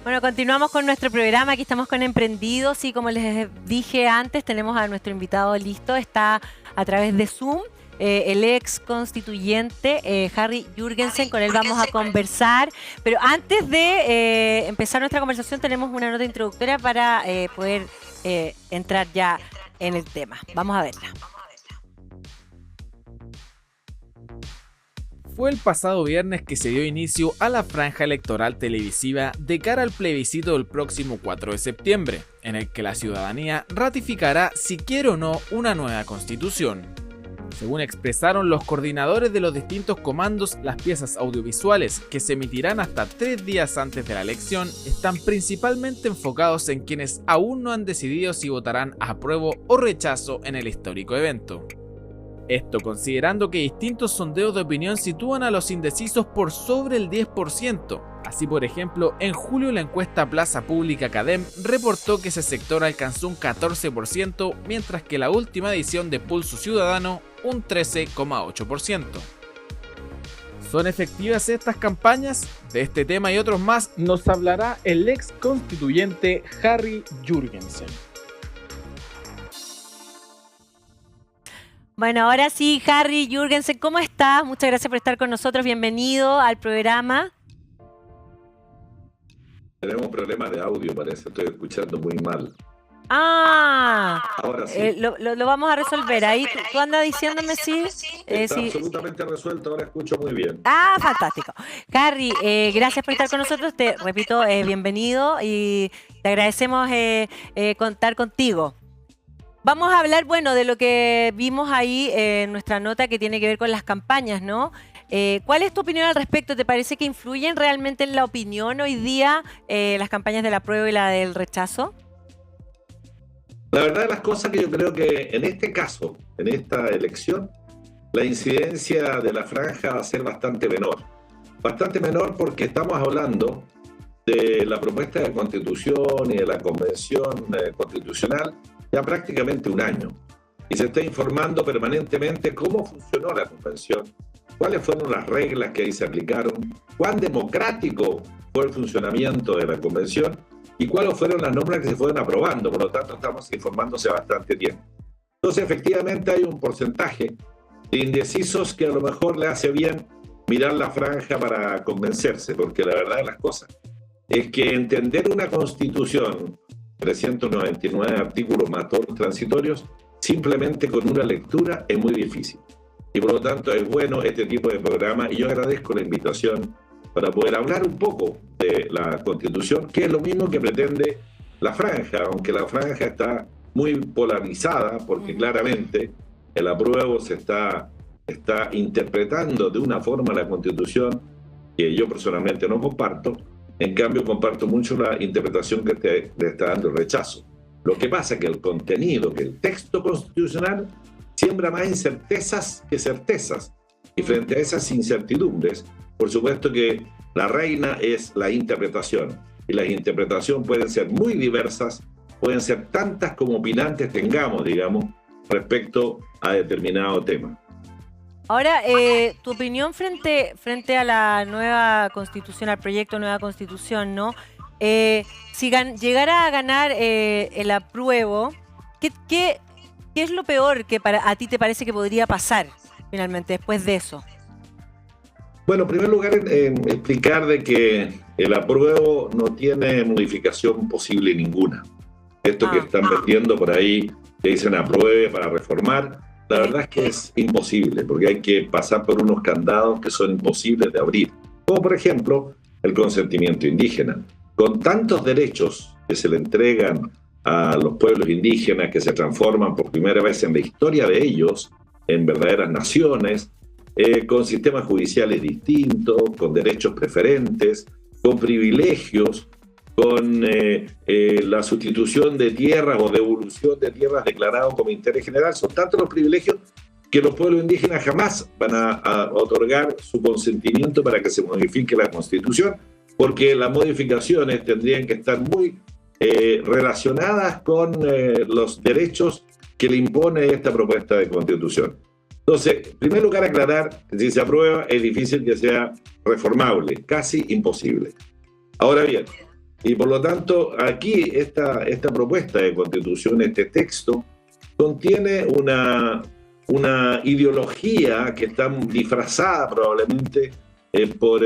Bueno, continuamos con nuestro programa. Aquí estamos con Emprendidos y como les dije antes, tenemos a nuestro invitado listo. Está a través de Zoom, el ex constituyente Harry Jurgensen. Con él vamos a conversar. Pero antes de empezar nuestra conversación, tenemos una nota introductoria para poder entrar ya en el tema. Vamos a verla. Fue el pasado viernes que se dio inicio a la franja electoral televisiva de cara al plebiscito del próximo 4 de septiembre, en el que la ciudadanía ratificará si quiere o no una nueva constitución. Según expresaron los coordinadores de los distintos comandos, las piezas audiovisuales, que se emitirán hasta 3 días antes de la elección, están principalmente enfocados en quienes aún no han decidido si votarán apruebo o rechazo en el histórico evento. Esto considerando que distintos sondeos de opinión sitúan a los indecisos por sobre el 10%. Así, por ejemplo, en julio la encuesta Plaza Pública Cadem reportó que ese sector alcanzó un 14%, mientras que la última edición de Pulso Ciudadano un 13,8%. ¿Son efectivas estas campañas? De este tema y otros más nos hablará el ex constituyente Harry Jurgensen. Bueno, ahora sí, Harry Jurgensen, ¿cómo estás? Muchas gracias por estar con nosotros. Bienvenido al programa. Tenemos problemas de audio, parece. Estoy escuchando muy mal. Ahora sí. Lo vamos a resolver. Ahí tú andas diciéndome sí. Está sí. absolutamente resuelto, ahora escucho muy bien. Fantástico. Harry, gracias por estar con nosotros. Te repito, bienvenido y te agradecemos contar contigo. Vamos a hablar, bueno, de lo que vimos ahí en nuestra nota que tiene que ver con las campañas, ¿no? ¿Cuál es tu opinión al respecto? ¿Te parece que influyen realmente en la opinión hoy día las campañas del apruebo y la del rechazo? La verdad de las cosas que yo creo que en este caso, en esta elección, la incidencia de la franja va a ser bastante menor. Bastante menor porque estamos hablando de la propuesta de constitución y de la convención constitucional ya prácticamente un año. Y se está informando permanentemente cómo funcionó la convención, cuáles fueron las reglas que ahí se aplicaron, cuán democrático fue el funcionamiento de la convención y cuáles fueron las normas que se fueron aprobando. Por lo tanto, estamos informándose bastante tiempo. Entonces, efectivamente, hay un porcentaje de indecisos que a lo mejor le hace bien mirar la franja para convencerse, porque la verdad de las cosas es que entender una constitución, 399 artículos más todos los transitorios, simplemente con una lectura es muy difícil. Y por lo tanto es bueno este tipo de programa y yo agradezco la invitación para poder hablar un poco de la Constitución, que es lo mismo que pretende la franja, aunque la franja está muy polarizada porque claramente el apruebo se está interpretando de una forma la Constitución que yo personalmente no comparto. En cambio, comparto mucho la interpretación que le está dando el rechazo. Lo que pasa es que el contenido, que el texto constitucional, siembra más incertezas que certezas. Y frente a esas incertidumbres, por supuesto que la reina es la interpretación. Y las interpretaciones pueden ser muy diversas, pueden ser tantas como opinantes tengamos, digamos, respecto a determinado tema. Ahora, tu opinión frente a la nueva constitución, al proyecto de nueva constitución, ¿no? Si llegara a ganar el apruebo, ¿qué es lo peor que a ti te parece que podría pasar finalmente después de eso? Bueno, en primer lugar, explicar de que el apruebo no tiene modificación posible ninguna. Esto que están metiendo por ahí, que dicen apruebe para reformar, la verdad es que es imposible, porque hay que pasar por unos candados que son imposibles de abrir. Como por ejemplo, el consentimiento indígena. Con tantos derechos que se le entregan a los pueblos indígenas, que se transforman por primera vez en la historia de ellos, en verdaderas naciones, con sistemas judiciales distintos, con derechos preferentes, con privilegios, con la sustitución de tierras o devolución de tierras declaradas como interés general. Son tantos los privilegios que los pueblos indígenas jamás van a otorgar su consentimiento para que se modifique la Constitución, porque las modificaciones tendrían que estar muy relacionadas con los derechos que le impone esta propuesta de Constitución. Entonces, en primer lugar, aclarar que si se aprueba es difícil que sea reformable, casi imposible. Ahora bien, Y por lo tanto, aquí esta propuesta de constitución, este texto, contiene una ideología que está disfrazada probablemente por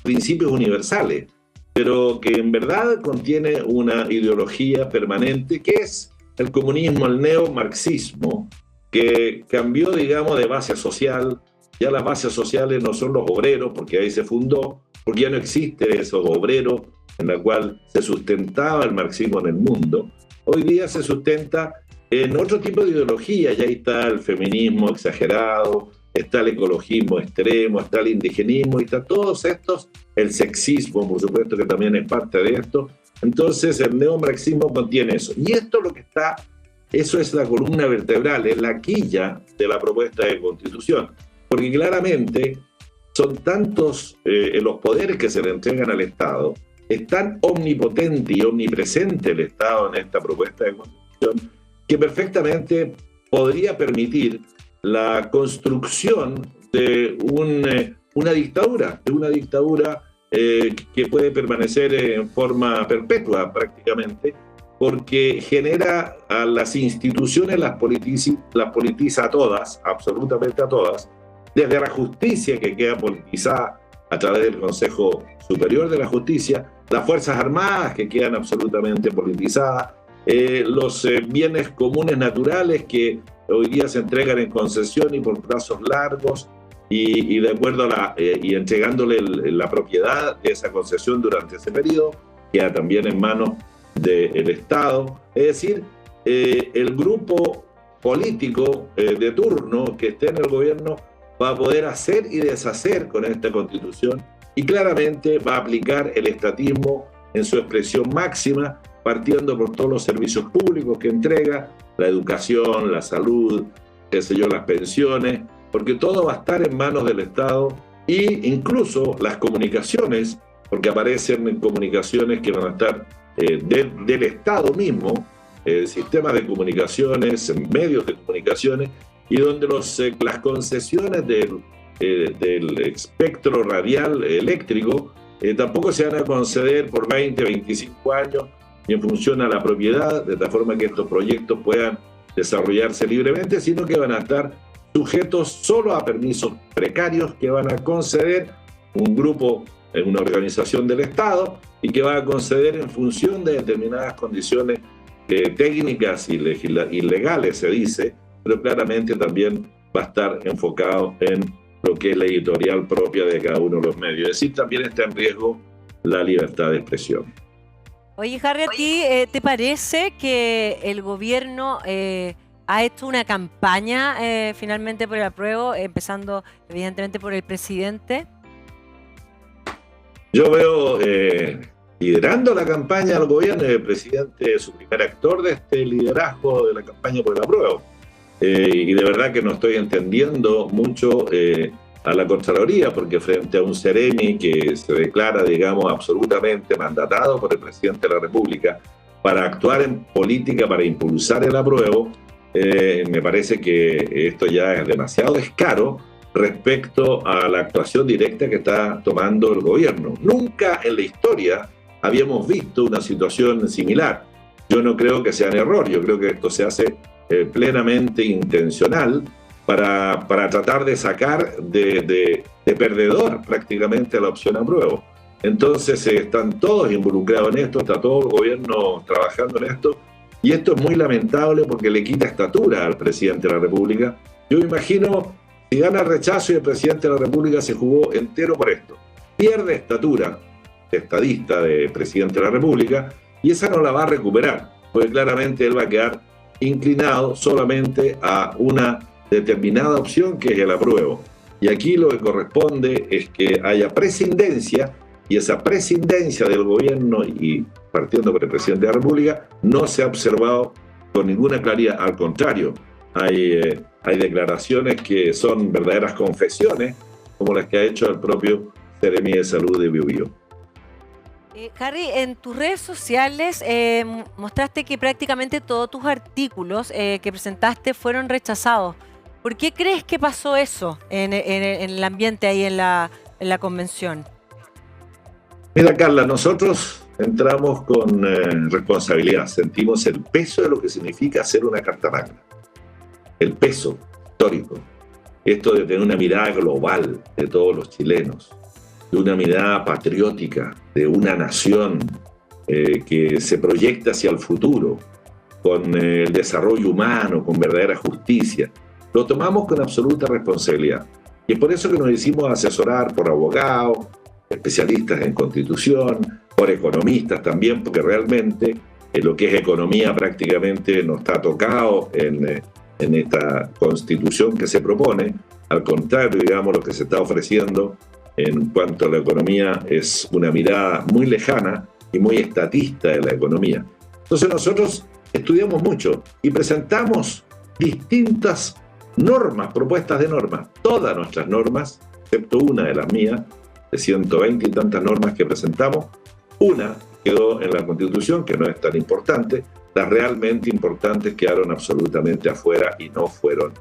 principios universales, pero que en verdad contiene una ideología permanente que es el comunismo, el neomarxismo, que cambió, digamos, de base social. Ya las bases sociales no son los obreros, porque ahí se fundó, porque ya no existen esos obreros en la cual se sustentaba el marxismo en el mundo. Hoy día se sustenta en otro tipo de ideología. Ya ahí está el feminismo exagerado, está el ecologismo extremo, está el indigenismo, y está todos estos, el sexismo, por supuesto, que también es parte de esto. Entonces el neomarxismo contiene eso. Y esto lo que está, eso es la columna vertebral, es la quilla de la propuesta de constitución. Porque claramente son tantos los poderes que se le entregan al Estado, es tan omnipotente y omnipresente el Estado en esta propuesta de constitución, que perfectamente podría permitir la construcción de una dictadura, que puede permanecer en forma perpetua prácticamente, porque genera a las instituciones, las politiza a todas, absolutamente a todas, desde la justicia, que queda politizada a través del Consejo Superior de la Justicia, las Fuerzas Armadas, que quedan absolutamente politizadas, los bienes comunes naturales que hoy día se entregan en concesión y por plazos largos, y de acuerdo a y entregándole la propiedad de esa concesión durante ese periodo, queda también en manos del Estado. Es decir, el grupo político de turno que esté en el gobierno va a poder hacer y deshacer con esta constitución, y claramente va a aplicar el estatismo en su expresión máxima, partiendo por todos los servicios públicos que entrega, la educación, la salud, qué sé yo, las pensiones, porque todo va a estar en manos del Estado, e incluso las comunicaciones, porque aparecen comunicaciones que van a estar del Estado mismo, sistemas de comunicaciones, medios de comunicaciones, y donde las concesiones del espectro radial eléctrico tampoco se van a conceder por 20, 25 años, y en función a la propiedad, de tal forma que estos proyectos puedan desarrollarse libremente, sino que van a estar sujetos solo a permisos precarios que van a conceder un grupo en una organización del Estado, y que va a conceder en función de determinadas condiciones técnicas y legales, se dice, pero claramente también va a estar enfocado en lo que es la editorial propia de cada uno de los medios. Es decir, también está en riesgo la libertad de expresión. Oye, Harry, ¿a ti te parece que el gobierno ha hecho una campaña finalmente por el apruebo, empezando evidentemente por el presidente? Yo veo liderando la campaña al gobierno, el presidente es su primer actor de este liderazgo de la campaña por el apruebo. Y de verdad que no estoy entendiendo mucho a la Contraloría, porque frente a un Ceremi que se declara, digamos, absolutamente mandatado por el presidente de la República para actuar en política, para impulsar el apruebo, me parece que esto ya es demasiado descaro respecto a la actuación directa que está tomando el gobierno. Nunca en la historia habíamos visto una situación similar. Yo no creo que sea un error, yo creo que esto se hace plenamente intencional para tratar de sacar de perdedor prácticamente la opción apruebo. Entonces están todos involucrados en esto, está todo el gobierno trabajando en esto, y esto es muy lamentable porque le quita estatura al presidente de la República. Yo me imagino, si gana el rechazo y el presidente de la República se jugó entero por esto, pierde estatura de estadista de presidente de la República, y esa no la va a recuperar, porque claramente él va a quedar inclinado solamente a una determinada opción, que es el apruebo. Y aquí lo que corresponde es que haya prescindencia, y esa prescindencia del gobierno, y partiendo por el presidente de la República, no se ha observado con ninguna claridad. Al contrario, hay declaraciones que son verdaderas confesiones, como las que ha hecho el propio Seremi de Salud de Biobío. Harry, en tus redes sociales mostraste que prácticamente todos tus artículos que presentaste fueron rechazados. ¿Por qué crees que pasó eso en el ambiente ahí en la convención? Mira, Carla, nosotros entramos con responsabilidad, sentimos el peso de lo que significa hacer una Carta Magna, el peso histórico, esto de tener una mirada global de todos los chilenos, de una mirada patriótica, de una nación que se proyecta hacia el futuro, con el desarrollo humano, con verdadera justicia. Lo tomamos con absoluta responsabilidad. Y es por eso que nos hicimos asesorar por abogados, especialistas en constitución, por economistas también, porque realmente lo que es economía prácticamente no está tocado en esta constitución que se propone. Al contrario, digamos, lo que se está ofreciendo en cuanto a la economía es una mirada muy lejana y muy estatista de la economía. Entonces nosotros estudiamos mucho y presentamos distintas normas, propuestas de normas, todas nuestras normas, excepto una de las mías, de 120 y tantas normas que presentamos, una quedó en la Constitución, que no es tan importante, las realmente importantes quedaron absolutamente afuera y no fueron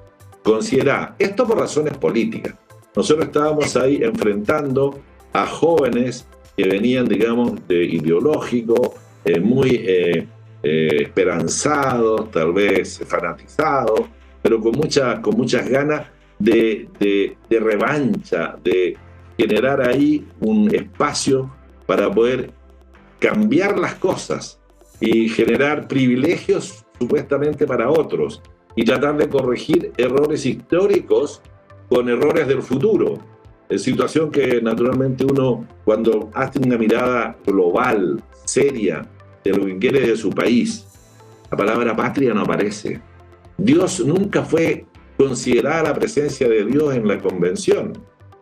consideradas. Esto por razones políticas. Nosotros estábamos ahí enfrentando a jóvenes que venían, digamos, de ideológico, muy esperanzados, tal vez fanatizados, pero con muchas ganas de revancha, de generar ahí un espacio para poder cambiar las cosas y generar privilegios supuestamente para otros y tratar de corregir errores históricos con errores del futuro. Es situación que naturalmente uno, cuando hace una mirada global, seria, de lo que quiere de su país, la palabra patria no aparece. Dios nunca fue considerada la presencia de Dios en la convención,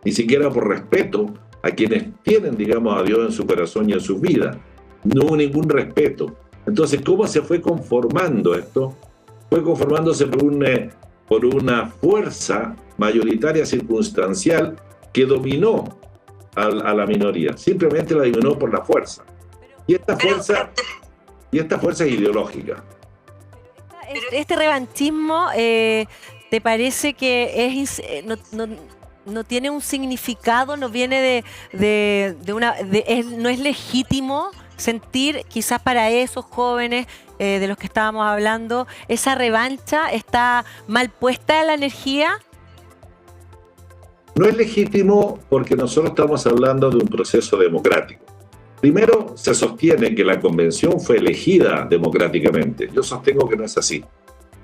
ni siquiera por respeto a quienes tienen, digamos, a Dios en su corazón y en sus vidas. No hubo ningún respeto. Entonces, ¿cómo se fue conformando esto? Fue conformándose por una fuerza mayoritaria circunstancial que dominó a la minoría. Simplemente la dominó por la fuerza. Y esta fuerza es ideológica. Este revanchismo, ¿te parece que no tiene un significado, no viene no es legítimo sentir, quizás para esos jóvenes de los que estábamos hablando, esa revancha? ¿Está mal puesta la energía? No es legítimo porque nosotros estamos hablando de un proceso democrático. Primero, se sostiene que la convención fue elegida democráticamente. Yo sostengo que no es así,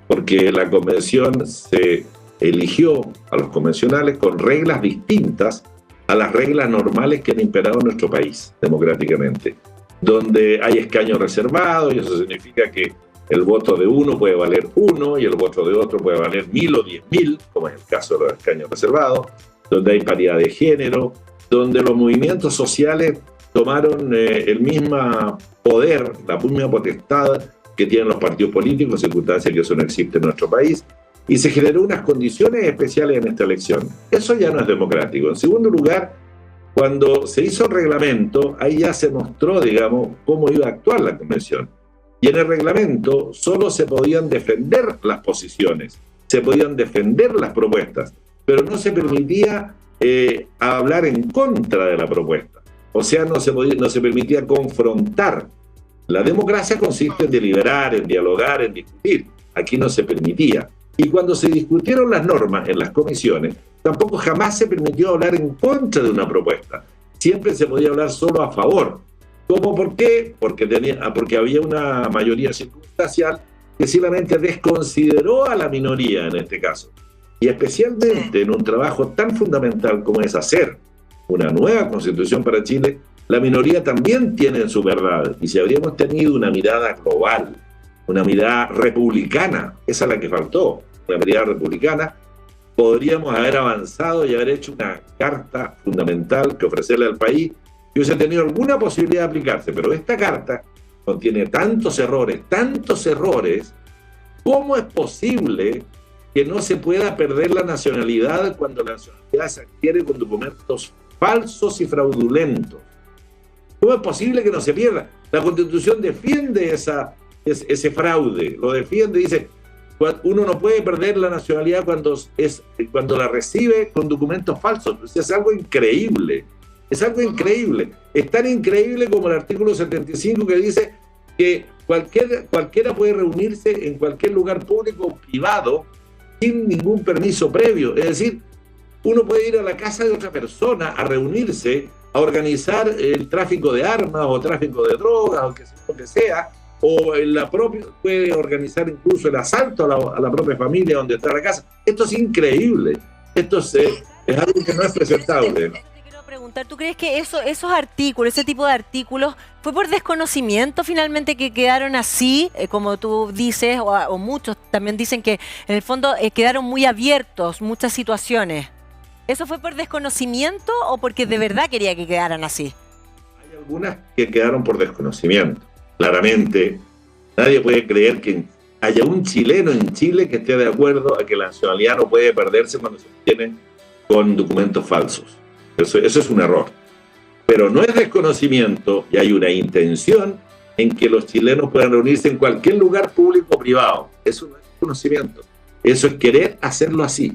porque la convención se eligió a los convencionales con reglas distintas a las reglas normales que han imperado en nuestro país democráticamente, donde hay escaños reservados, y eso significa que el voto de uno puede valer 1 y el voto de otro puede valer 1000 o 10.000, como es el caso de los escaños reservados, donde hay paridad de género, donde los movimientos sociales tomaron el mismo poder, la misma potestad que tienen los partidos políticos, circunstancia que eso no existe en nuestro país, y se generó unas condiciones especiales en esta elección. Eso ya no es democrático. En segundo lugar, cuando se hizo el reglamento, ahí ya se mostró, digamos, cómo iba a actuar la convención. Y en el reglamento solo se podían defender las posiciones, se podían defender las propuestas, pero no se permitía hablar en contra de la propuesta. O sea, no se permitía confrontar. La democracia consiste en deliberar, en dialogar, en discutir. Aquí no se permitía. Y cuando se discutieron las normas en las comisiones, tampoco jamás se permitió hablar en contra de una propuesta. Siempre se podía hablar solo a favor. ¿Cómo? ¿Por qué? Porque había una mayoría circunstancial que simplemente desconsideró a la minoría en este caso. Y especialmente en un trabajo tan fundamental como es hacer una nueva constitución para Chile, la minoría también tiene su verdad. Y si habríamos tenido una mirada global, una mirada republicana, esa es la que faltó, una mirada republicana, podríamos haber avanzado y haber hecho una carta fundamental que ofrecerle al país que hubiese tenido alguna posibilidad de aplicarse. Pero esta carta contiene tantos errores, ¿cómo es posible que no se pueda perder la nacionalidad cuando la nacionalidad se adquiere con documentos falsos y fraudulentos? ¿Cómo es posible que no se pierda? La Constitución defiende ese fraude, lo defiende, dice, uno no puede perder la nacionalidad cuando la recibe con documentos falsos. Es algo increíble. Es algo increíble. Es tan increíble como el artículo 75 que dice que cualquiera puede reunirse en cualquier lugar público o privado sin ningún permiso previo. Es decir, uno puede ir a la casa de otra persona a reunirse, a organizar el tráfico de armas o tráfico de drogas o lo que sea, o puede organizar incluso el asalto a la propia familia donde está la casa. Esto es increíble. Esto es algo que no es presentable. Preguntar, ¿tú crees que esos artículos, ese tipo de artículos, fue por desconocimiento finalmente que quedaron así, como tú dices, o muchos también dicen que en el fondo quedaron muy abiertos muchas situaciones? ¿Eso fue por desconocimiento o porque de verdad quería que quedaran así? Hay algunas que quedaron por desconocimiento. Claramente, nadie puede creer que haya un chileno en Chile que esté de acuerdo a que la nacionalidad no puede perderse cuando se obtiene con documentos falsos. Eso es un error. Pero no es desconocimiento y hay una intención en que los chilenos puedan reunirse en cualquier lugar público o privado. Eso no es desconocimiento. Eso es querer hacerlo así.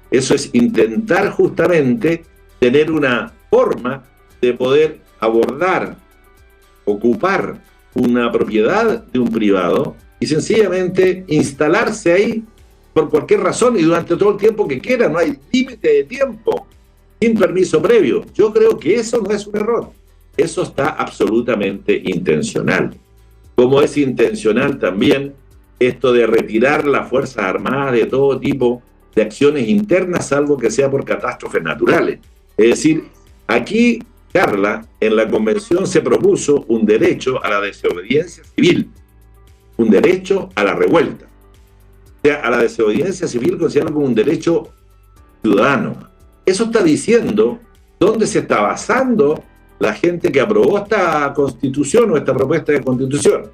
Eso es intentar justamente tener una forma de poder abordar, ocupar una propiedad de un privado y sencillamente instalarse ahí por cualquier razón y durante todo el tiempo que quiera. No hay límite de tiempo, sin permiso previo. Yo creo que eso no es un error. Eso está absolutamente intencional. Como es intencional también esto de retirar las Fuerzas Armadas de todo tipo de acciones internas, salvo que sea por catástrofes naturales. Es decir, aquí, Carla, en la convención se propuso un derecho a la desobediencia civil, un derecho a la revuelta. O sea, a la desobediencia civil considerado como un derecho ciudadano. Eso está diciendo dónde se está basando la gente que aprobó esta constitución o esta propuesta de constitución.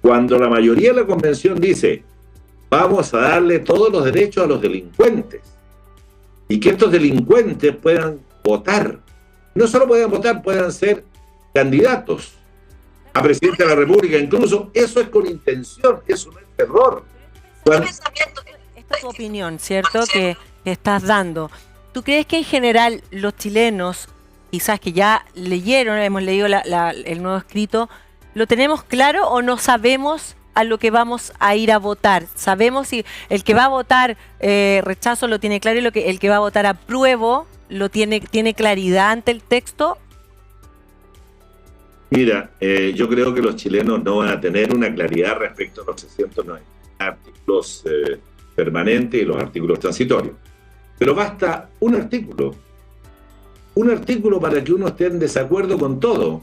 Cuando la mayoría de la convención dice, vamos a darle todos los derechos a los delincuentes y que estos delincuentes puedan votar. No solo puedan votar, puedan ser candidatos a presidente de la República. Incluso eso es con intención, eso no es error. Esta es tu opinión, ¿cierto? Que estás dando. ¿Tú crees que en general los chilenos, quizás que ya leyeron, hemos leído el nuevo escrito, lo tenemos claro o no sabemos a lo que vamos a ir a votar? ¿Sabemos si el que va a votar rechazo lo tiene claro y el que va a votar apruebo lo tiene claridad ante el texto? Mira, yo creo que los chilenos no van a tener una claridad respecto a los 390 artículos permanentes y los artículos transitorios. Pero basta un artículo para que uno esté en desacuerdo con todo.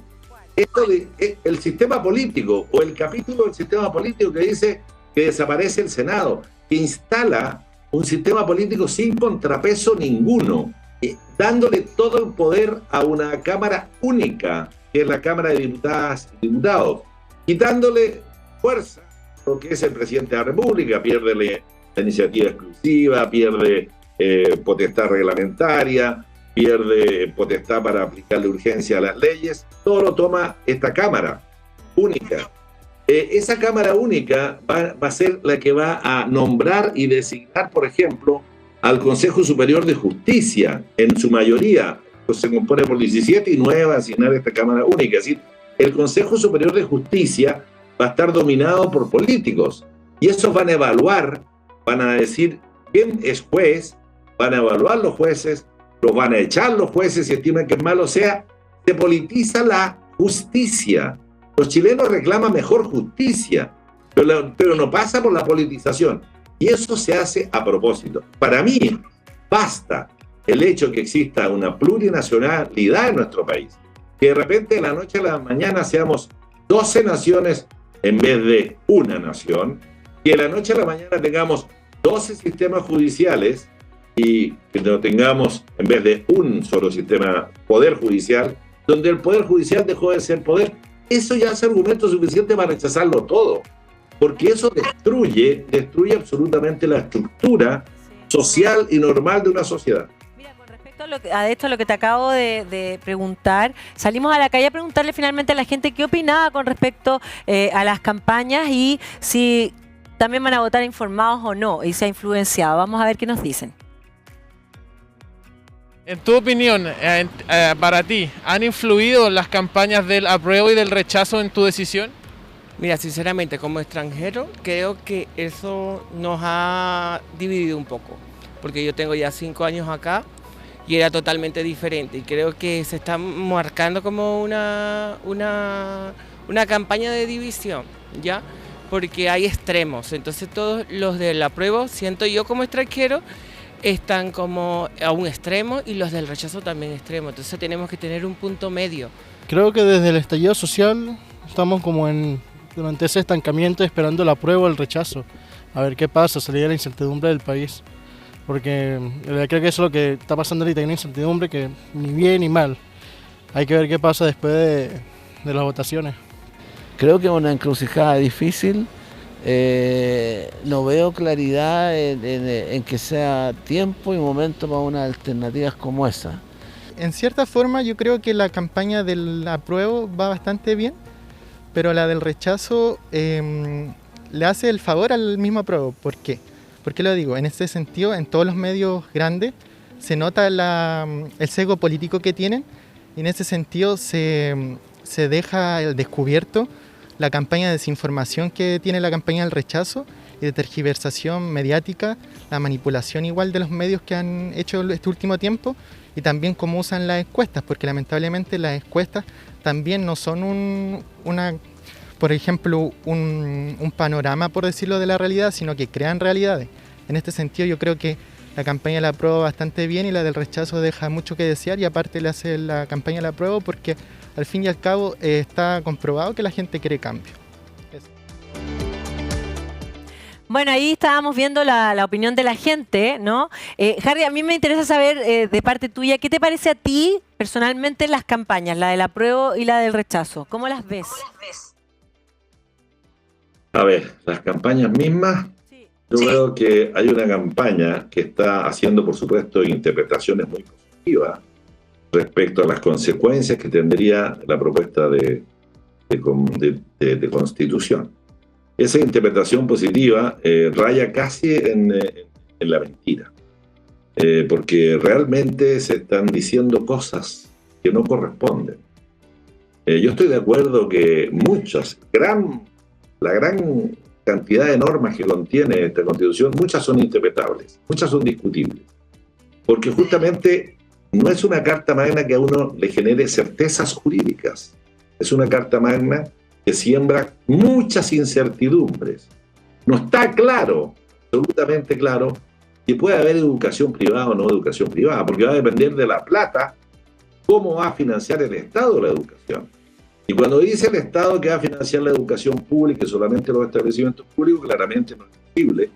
Esto de el sistema político o el capítulo del sistema político que dice que desaparece el Senado, que instala un sistema político sin contrapeso ninguno, dándole todo el poder a una Cámara única, que es la Cámara de Diputadas y Diputados, quitándole fuerza, lo que es el presidente de la República, pierde la iniciativa exclusiva, pierde potestad reglamentaria, pierde potestad para aplicarle urgencia a las leyes. Todo lo toma esta Cámara única. Esa Cámara única va a ser la que va a nombrar y designar, por ejemplo, al Consejo Superior de Justicia, en su mayoría. Pues se compone por 17 y 9 va a asignar esta Cámara única. Es decir, el Consejo Superior de Justicia va a estar dominado por políticos. Y esos van a evaluar, van a decir quién es juez, van a evaluar los jueces, los van a echar los jueces si estiman que es malo. O sea, se politiza la justicia. Los chilenos reclaman mejor justicia, pero no pasa por la politización. Y eso se hace a propósito. Para mí, basta el hecho que exista una plurinacionalidad en nuestro país. Que de repente de la noche a la mañana seamos 12 naciones en vez de una nación. Que de la noche a la mañana tengamos 12 sistemas judiciales y que no tengamos, en vez de un solo sistema, poder judicial, donde el poder judicial dejó de ser poder. Eso ya es argumento suficiente para rechazarlo todo, porque eso destruye absolutamente la estructura social y normal de una sociedad. Mira, con respecto a esto, lo que te acabo de preguntar, salimos a la calle a preguntarle finalmente a la gente qué opinaba con respecto a las campañas y si también van a votar informados o no, y se ha influenciado. Vamos a ver qué nos dicen. En tu opinión, para ti, ¿han influido las campañas del apruebo y del rechazo en tu decisión? Mira, sinceramente, como extranjero, creo que eso nos ha dividido un poco, porque yo tengo ya 5 años acá y era totalmente diferente, y creo que se está marcando como una campaña de división, ¿ya? Porque hay extremos, entonces todos los del apruebo, siento yo como extranjero, están como a un extremo y los del rechazo también extremo, entonces tenemos que tener un punto medio. Creo que desde el estallido social estamos como durante ese estancamiento esperando el apruebo o el rechazo, a ver qué pasa, salir de la incertidumbre del país, porque creo que eso es lo que está pasando ahorita, hay una incertidumbre que ni bien ni mal, hay que ver qué pasa después de las votaciones. Creo que es una encrucijada difícil, no veo claridad en que sea tiempo y momento para unas alternativas como esa. En cierta forma yo creo que la campaña del apruebo va bastante bien, pero la del rechazo le hace el favor al mismo apruebo. ¿Por qué? ¿Por qué lo digo? En este sentido, en todos los medios grandes se nota el sesgo político que tienen, y en ese sentido se deja al descubierto la campaña de desinformación que tiene la campaña del rechazo y de tergiversación mediática, la manipulación igual de los medios que han hecho este último tiempo, y también cómo usan las encuestas, porque lamentablemente las encuestas también no son por ejemplo, un panorama, por decirlo, de la realidad, sino que crean realidades. En este sentido yo creo que la campaña la apruebo bastante bien y la del rechazo deja mucho que desear, y aparte le hace la campaña la apruebo porque al fin y al cabo está comprobado que la gente quiere cambio. Eso. Bueno, ahí estábamos viendo la opinión de la gente, ¿no? Harry, a mí me interesa saber de parte tuya, ¿qué te parece a ti personalmente las campañas, la del apruebo y la del rechazo? ¿Cómo las ves? A ver, las campañas mismas, yo creo que hay una campaña que está haciendo, por supuesto, interpretaciones muy positivas respecto a las consecuencias que tendría la propuesta de constitución. Esa interpretación positiva raya casi en la mentira, porque realmente se están diciendo cosas que no corresponden. Yo estoy de acuerdo que la gran cantidad de normas que contiene esta Constitución, muchas son interpretables, muchas son discutibles, porque justamente no es una carta magna que a uno le genere certezas jurídicas, es una carta magna que siembra muchas incertidumbres. No está claro, absolutamente claro, si puede haber educación privada o no educación privada, porque va a depender de la plata, cómo va a financiar el Estado la educación. Y cuando dice el Estado que va a financiar la educación pública y solamente los establecimientos públicos, claramente no es posible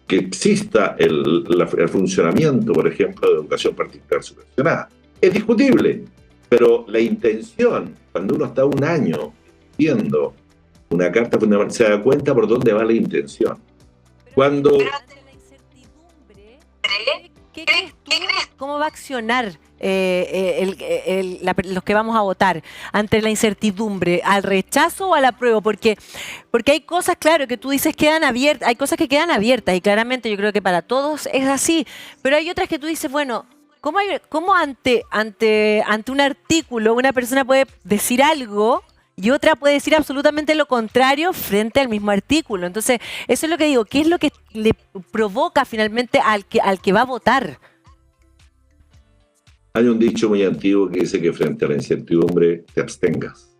que exista el funcionamiento, por ejemplo, de educación particular subvencionada. Es discutible, pero la intención, cuando uno está un año viendo una carta fundamental, se da cuenta por dónde va la intención. Pero ante la incertidumbre, ¿qué crees tú? ¿Cómo va a accionar los que vamos a votar ante la incertidumbre, al rechazo o al apruebo? Porque hay cosas, claro, que tú dices quedan abiertas, hay cosas que quedan abiertas y claramente yo creo que para todos es así, pero hay otras que tú dices, bueno, ¿cómo ante un artículo una persona puede decir algo y otra puede decir absolutamente lo contrario frente al mismo artículo? Entonces, eso es lo que digo, ¿qué es lo que le provoca finalmente al que va a votar? Hay un dicho muy antiguo que dice que frente a la incertidumbre te abstengas.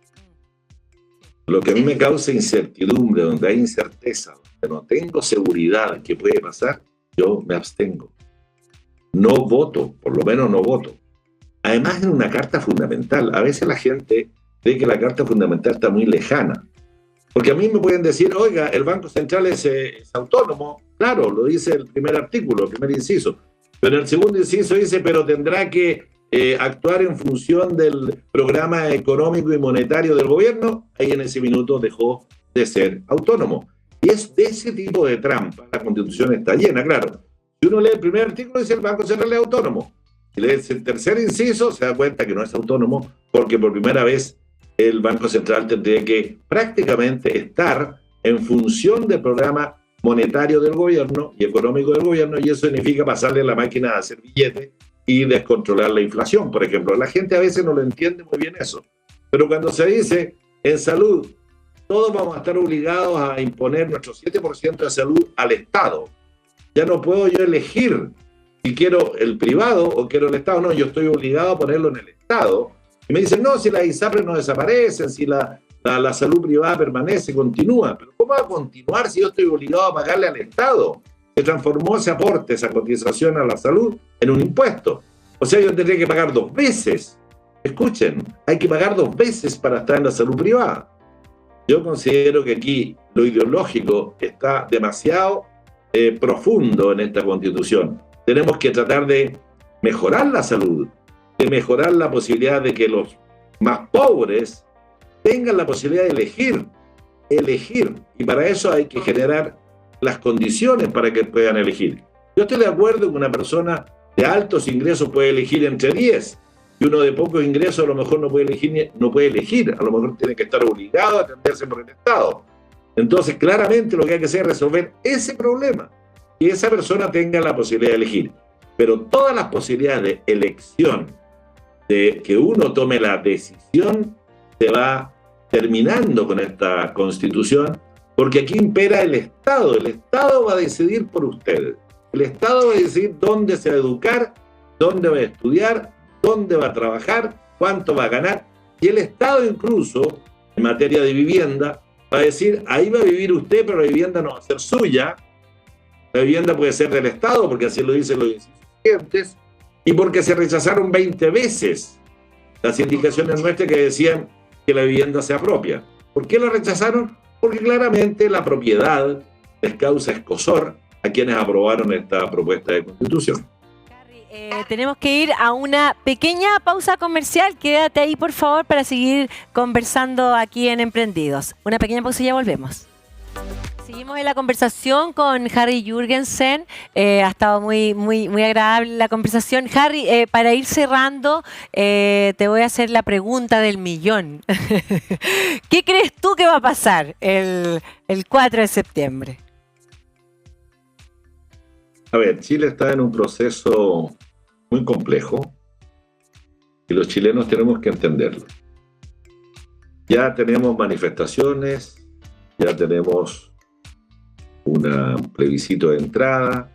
Lo que a mí me causa incertidumbre, donde hay incerteza, donde no tengo seguridad que puede pasar, yo me abstengo. No voto, por lo menos no voto. Además, en una carta fundamental, a veces la gente cree que la carta fundamental está muy lejana. Porque a mí me pueden decir, oiga, el Banco Central es autónomo. Claro, lo dice el primer artículo, el primer inciso. Pero el segundo inciso dice, pero tendrá que actuar en función del programa económico y monetario del gobierno. Ahí en ese minuto dejó de ser autónomo. Y es de ese tipo de trampa. La Constitución está llena, claro. Si uno lee el primer artículo, dice el Banco Central es autónomo. Si lee el tercer inciso, se da cuenta que no es autónomo, porque por primera vez el Banco Central tendría que prácticamente estar en función del programa monetario del gobierno y económico del gobierno, y eso significa pasarle la máquina a hacer billetes y descontrolar la inflación, por ejemplo. La gente a veces no lo entiende muy bien eso. Pero cuando se dice en salud, todos vamos a estar obligados a imponer nuestro 7% de salud al Estado. Ya no puedo yo elegir si quiero el privado o quiero el Estado. No, yo estoy obligado a ponerlo en el Estado. Y me dicen, no, si las ISAPRES no desaparecen, si la salud privada permanece, continúa. Pero ¿cómo va a continuar si yo estoy obligado a pagarle al Estado? Se transformó ese aporte, esa cotización a la salud en un impuesto. O sea, yo tendría que pagar 2 veces. Escuchen, hay que pagar 2 veces para estar en la salud privada. Yo considero que aquí lo ideológico está demasiado profundo en esta Constitución. Tenemos que tratar de mejorar la salud, de mejorar la posibilidad de que los más pobres tengan la posibilidad de elegir. Y para eso hay que generar las condiciones para que puedan elegir. Yo estoy de acuerdo que una persona de altos ingresos puede elegir entre 10 y uno de pocos ingresos a lo mejor no puede elegir, a lo mejor tiene que estar obligado a atenderse por el Estado. Entonces, claramente lo que hay que hacer es resolver ese problema, que esa persona tenga la posibilidad de elegir. Pero todas las posibilidades de elección, de que uno tome la decisión, se va terminando con esta Constitución, porque aquí impera el Estado. El Estado va a decidir por usted. El Estado va a decidir dónde se va a educar, dónde va a estudiar, dónde va a trabajar, cuánto va a ganar. Y el Estado incluso, en materia de vivienda, va a decir, ahí va a vivir usted, pero la vivienda no va a ser suya. La vivienda puede ser del Estado, porque así lo dicen los insurgentes, y porque se rechazaron 20 veces las indicaciones nuestras que decían que la vivienda sea propia. ¿Por qué la rechazaron? Porque claramente la propiedad les causa escozor a quienes aprobaron esta propuesta de Constitución. Tenemos que ir a una pequeña pausa comercial. Quédate ahí, por favor, para seguir conversando aquí en Emprendidos. Una pequeña pausa y ya volvemos. Seguimos en la conversación con Harry Jürgensen. Ha estado muy agradable la conversación. Harry, para ir cerrando, te voy a hacer la pregunta del millón. ¿Qué crees tú que va a pasar el 4 de septiembre? A ver, Chile está en un proceso muy complejo y los chilenos tenemos que entenderlo. Ya tenemos manifestaciones, ya tenemos un plebiscito de entrada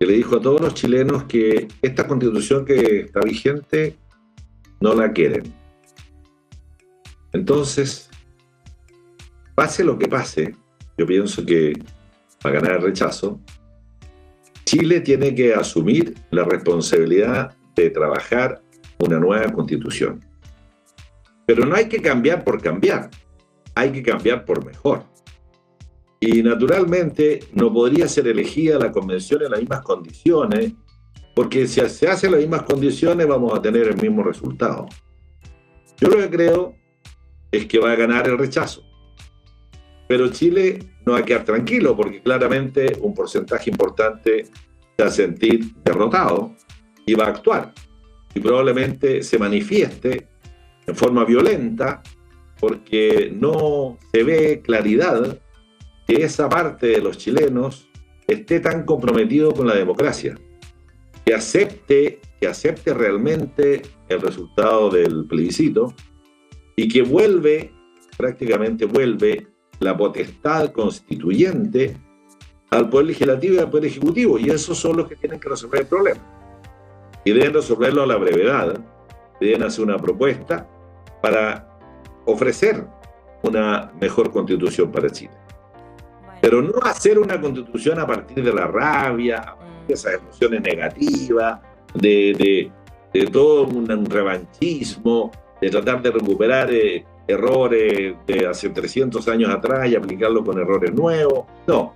que le dijo a todos los chilenos que esta Constitución que está vigente no la quieren. Entonces, pase lo que pase, yo pienso que para ganar el rechazo, Chile tiene que asumir la responsabilidad de trabajar una nueva Constitución. Pero no hay que cambiar por cambiar, hay que cambiar por mejor. Y naturalmente no podría ser elegida la convención en las mismas condiciones, porque si se hacen las mismas condiciones vamos a tener el mismo resultado. Yo lo que creo es que va a ganar el rechazo. Pero Chile no va a quedar tranquilo, porque claramente un porcentaje importante se va a sentir derrotado y va a actuar. Y probablemente se manifieste en forma violenta, porque no se ve claridad que esa parte de los chilenos esté tan comprometido con la democracia, que acepte realmente el resultado del plebiscito y que prácticamente vuelve la potestad constituyente al Poder Legislativo y al Poder Ejecutivo, y esos son los que tienen que resolver el problema. Y deben resolverlo a la brevedad, deben hacer una propuesta para ofrecer una mejor constitución para Chile. Pero no hacer una constitución a partir de la rabia, a partir de esas emociones negativas, de todo un revanchismo, de tratar de recuperar errores de hace 300 años atrás y aplicarlo con errores nuevos. No,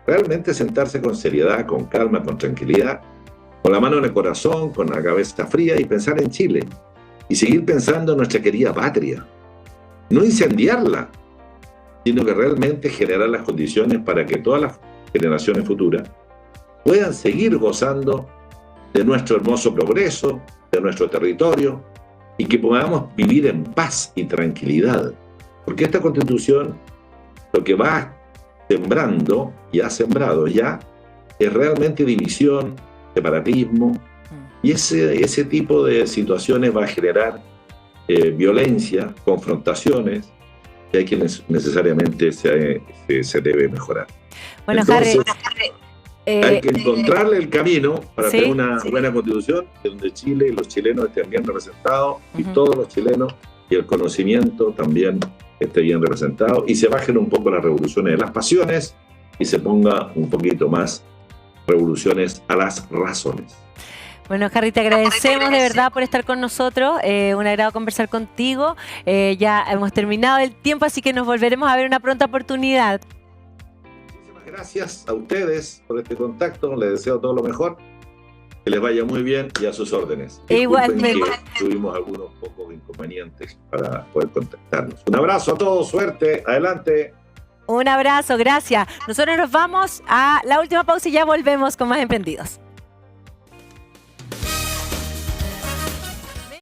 realmente sentarse con seriedad, con calma, con tranquilidad, con la mano en el corazón, con la cabeza fría y pensar en Chile. Y seguir pensando en nuestra querida patria. No incendiarla, sino que realmente generar las condiciones para que todas las generaciones futuras puedan seguir gozando de nuestro hermoso progreso, de nuestro territorio, y que podamos vivir en paz y tranquilidad. Porque esta Constitución lo que va sembrando, y ha sembrado ya, es realmente división, separatismo, Y ese tipo de situaciones va a generar violencia, confrontaciones, que hay que necesariamente se debe mejorar. Bueno, Entonces, Harry, hay que encontrarle el camino para sí, tener una buena constitución, donde Chile y los chilenos estén bien representados, y todos los chilenos, y el conocimiento también esté bien representado, y se bajen un poco las revoluciones de las pasiones, y se ponga un poquito más revoluciones a las razones. Bueno, Harry, te agradecemos de verdad por estar con nosotros. Un agrado conversar contigo. Ya hemos terminado el tiempo, así que nos volveremos a ver en una pronta oportunidad. Muchísimas gracias a ustedes por este contacto. Les deseo todo lo mejor. Que les vaya muy bien y a sus órdenes. Igualmente. Disculpen que tuvimos algunos pocos inconvenientes para poder contactarnos. Un abrazo a todos, suerte, adelante. Un abrazo, gracias. Nosotros nos vamos a la última pausa y ya volvemos con más Emprendidos.